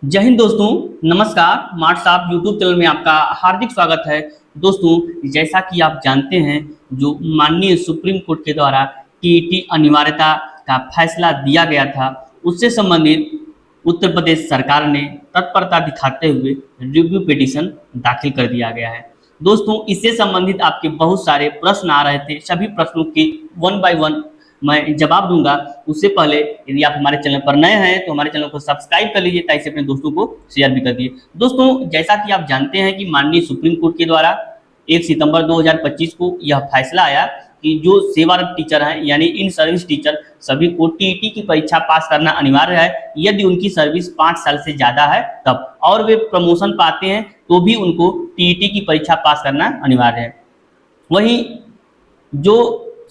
जय हिंद दोस्तों। नमस्कार। मार्ट्स आप यूट्यूब चैनल में आपका हार्दिक स्वागत है। दोस्तों, जैसा कि आप जानते हैं, जो माननीय सुप्रीम कोर्ट के द्वारा टीईटी अनिवार्यता का फैसला दिया गया था, उससे संबंधित उत्तर प्रदेश सरकार ने तत्परता दिखाते हुए रिव्यू पिटीशन दाखिल कर दिया गया है। दोस्तों, इससे संबंधित आपके बहुत सारे प्रश्न आ रहे थे। सभी प्रश्नों की वन बाय वन मैं जवाब दूंगा। उससे पहले यदि आप हमारे चैनल पर नए हैं तो हमारे चैनल को सब्सक्राइब कर लीजिए, ताकि अपने दोस्तों को शेयर भी कर दिए। दोस्तों, जैसा कि आप जानते हैं कि माननीय सुप्रीम कोर्ट के द्वारा 1 सितंबर 2025 को यह फैसला आया कि जो सेवारत टीचर हैं, यानी इन सर्विस टीचर, सभी को टीईटी की परीक्षा पास करना अनिवार्य है यदि उनकी सर्विस 5 साल से ज़्यादा है तब, और वे प्रमोशन पाते हैं तो भी उनको टीईटी की परीक्षा पास करना अनिवार्य है। वहीं जो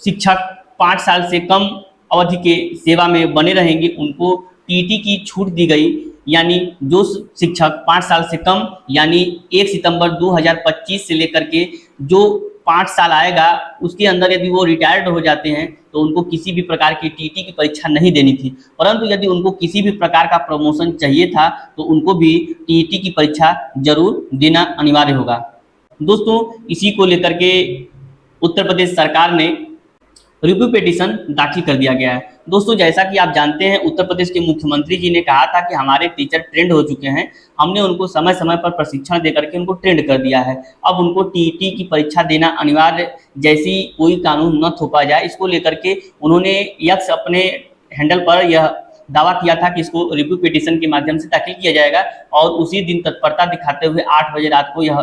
शिक्षक 5 साल से कम अवधि के सेवा में बने रहेंगे उनको टीईटी की छूट दी गई, यानी जो शिक्षक 5 साल से कम, यानी 1 सितंबर 2025 से लेकर के जो 5 साल आएगा उसके अंदर यदि वो रिटायर्ड हो जाते हैं तो उनको किसी भी प्रकार की टीईटी की परीक्षा नहीं देनी थी, परंतु यदि उनको किसी भी प्रकार का प्रमोशन चाहिए था तो उनको भी टीईटी की परीक्षा जरूर देना अनिवार्य होगा। दोस्तों, इसी को लेकर के उत्तर प्रदेश सरकार ने रिव्यू पिटीशन दाखिल कर दिया गया है। दोस्तों, जैसा कि आप जानते हैं, उत्तर प्रदेश के मुख्यमंत्री जी ने कहा था कि हमारे टीचर ट्रेंड हो चुके हैं, हमने उनको समय समय पर प्रशिक्षण देकर के उनको ट्रेंड कर दिया है, अब उनको टीईटी की परीक्षा देना अनिवार्य जैसी कोई कानून न थोपा जाए, इसको लेकर के उन्होंने यक्स अपने हैंडल पर यह दावा किया था कि इसको रिव्यू पिटीशन के माध्यम से दाखिल किया जाएगा, और उसी दिन तत्परता दिखाते हुए 8 बजे रात को यह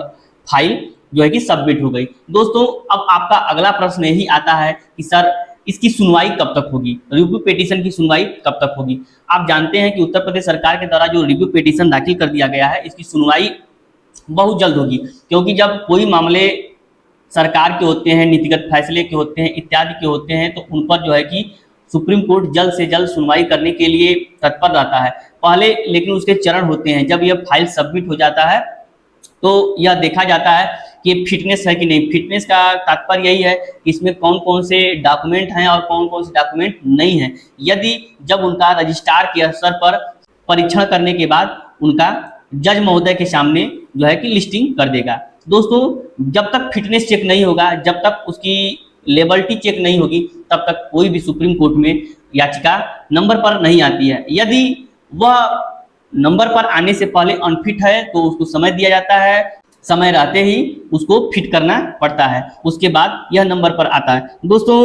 फाइल जो है कि सबमिट हो गई। दोस्तों, अब आपका अगला प्रश्न यही आता है कि सर इसकी सुनवाई कब तक होगी, रिव्यू पिटीशन की सुनवाई कब तक होगी। आप जानते हैं कि उत्तर प्रदेश सरकार के द्वारा जो रिव्यू पिटीशन दाखिल कर दिया गया है, इसकी सुनवाई बहुत जल्द होगी, क्योंकि जब कोई मामले सरकार के होते हैं, नीतिगत फैसले के होते हैं, इत्यादि के होते हैं, तो उन पर जो है कि सुप्रीम कोर्ट जल्द से जल्द सुनवाई करने के लिए तत्पर रहता है। पहले लेकिन उसके चरण होते हैं। जब यह फाइल सबमिट हो जाता है तो यह देखा जाता है कि फिटनेस है कि नहीं। फिटनेस का तात्पर्य यही है कि इसमें कौन कौन से डॉक्यूमेंट हैं और कौन कौन से डॉक्यूमेंट नहीं हैं। यदि जब उनका रजिस्ट्रार के स्तर पर परीक्षण करने के बाद उनका जज महोदय के सामने जो है कि लिस्टिंग कर देगा। दोस्तों, जब तक फिटनेस चेक नहीं होगा, जब तक उसकी लेबलिटी चेक नहीं होगी, तब तक कोई भी सुप्रीम कोर्ट में याचिका नंबर पर नहीं आती है। यदि वह नंबर पर आने से पहले अनफिट है तो उसको समय दिया जाता है, समय रहते ही उसको फिट करना पड़ता है, उसके बाद यह नंबर पर आता है। दोस्तों,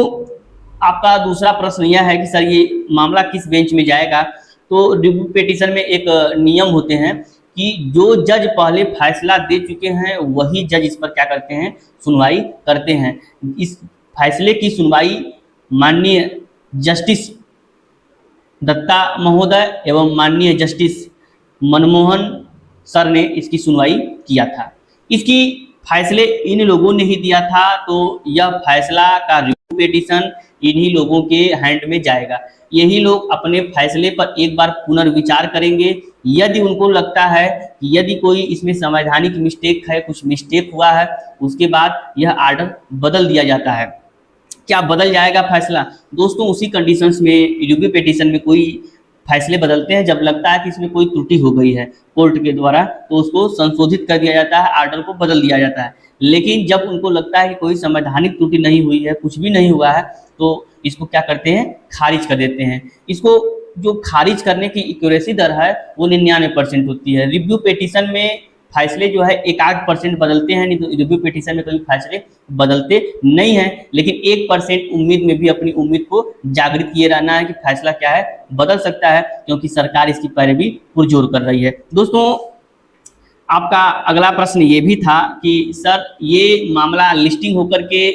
आपका दूसरा प्रश्न यह है कि सर ये मामला किस बेंच में जाएगा। तो रिव्यू पिटीशन में एक नियम होते हैं कि जो जज पहले फैसला दे चुके हैं वही जज इस पर क्या करते हैं, सुनवाई करते हैं। इस फैसले की सुनवाई माननीय जस्टिस दत्ता महोदय एवं माननीय जस्टिस मनमोहन सर ने इसकी सुनवाई किया था। इसकी फैसले इन लोगों ने ही दिया था, तो यह फैसला का रिव्यू पिटीशन इन्हीं लोगों के हैंड में जाएगा। यही लोग अपने फैसले पर एक बार पुनर्विचार करेंगे। यदि उनको लगता है कि यदि कोई इसमें संवैधानिक मिस्टेक है, कुछ मिस्टेक हुआ है, उसके बाद यह आर्डर बदल दिया जाता है। क्या बदल जाएगा फैसला? दोस्तों, उसी कंडीशंस में रिव्यू पिटीशन में कोई फैसले बदलते हैं जब लगता है कि इसमें कोई त्रुटि हो गई है कोर्ट के द्वारा, तो उसको संशोधित कर दिया जाता है, आर्डर को बदल दिया जाता है। लेकिन जब उनको लगता है कि कोई संवैधानिक त्रुटि नहीं हुई है, कुछ भी नहीं हुआ है, तो इसको क्या करते हैं, खारिज कर देते हैं। इसको जो खारिज करने की एक्यूरेसी दर है वो 99% होती है। रिव्यू पिटीशन में फैसले जो है 1-8% बदलते हैं, नहीं तो रिव्यू पिटीशन में कभी फैसले बदलते नहीं हैं। लेकिन 1% उम्मीद में भी अपनी उम्मीद को जागृत किए रहना है कि फैसला क्या है, बदल सकता है, क्योंकि सरकार इसकी पैरवी पुरजोर कर रही है। दोस्तों, आपका अगला प्रश्न ये भी था कि सर ये मामला लिस्टिंग होकर के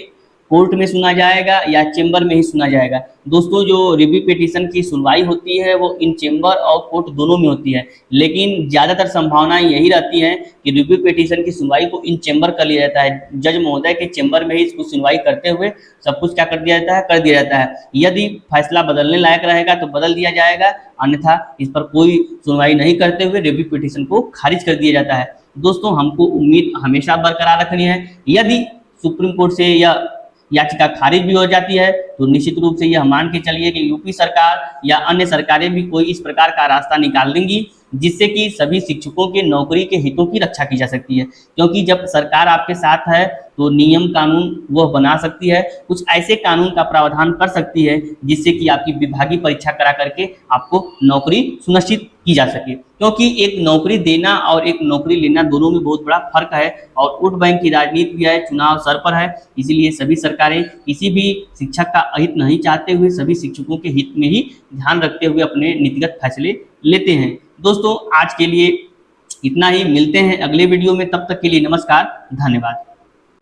कोर्ट में सुना जाएगा या चेंबर में ही सुना जाएगा। दोस्तों, जो रिव्यू पिटीशन की सुनवाई होती है वो इन चेंबर और कोर्ट दोनों में होती है, लेकिन ज़्यादातर संभावनाएं यही रहती हैं कि रिव्यू पिटीशन की सुनवाई को इन चेंबर कर लिया जाता है। जज महोदय के चेंबर में ही इसको सुनवाई करते हुए सब कुछ क्या कर दिया जाता है, कर दिया जाता है। यदि फैसला बदलने लायक रहेगा तो बदल दिया जाएगा, अन्यथा इस पर कोई सुनवाई नहीं करते हुए रिव्यू पिटीशन को खारिज कर दिया जाता है। दोस्तों, हमको उम्मीद हमेशा बरकरार रखनी है। यदि सुप्रीम कोर्ट से यह याचिका खारिज भी हो जाती है तो निश्चित रूप से यह मान के चलिए कि यूपी सरकार या अन्य सरकारें भी कोई इस प्रकार का रास्ता निकाल देंगी जिससे कि सभी शिक्षकों के नौकरी के हितों की रक्षा की जा सकती है। क्योंकि जब सरकार आपके साथ है तो नियम कानून वह बना सकती है, कुछ ऐसे कानून का प्रावधान कर सकती है जिससे कि आपकी विभागीय परीक्षा करा करके आपको नौकरी सुनिश्चित की जा सके। क्योंकि एक नौकरी देना और एक नौकरी लेना दोनों में बहुत बड़ा फर्क है और वोट बैंक की राजनीति भी है, चुनाव सर पर है। इसीलिए सभी सरकारें किसी भी शिक्षक का अहित नहीं चाहते हुए सभी शिक्षकों के हित में ही ध्यान रखते हुए अपने नीतिगत फैसले लेते हैं। दोस्तों आज के लिए इतना ही, मिलते हैं अगले वीडियो में, तब तक के लिए नमस्कार, धन्यवाद।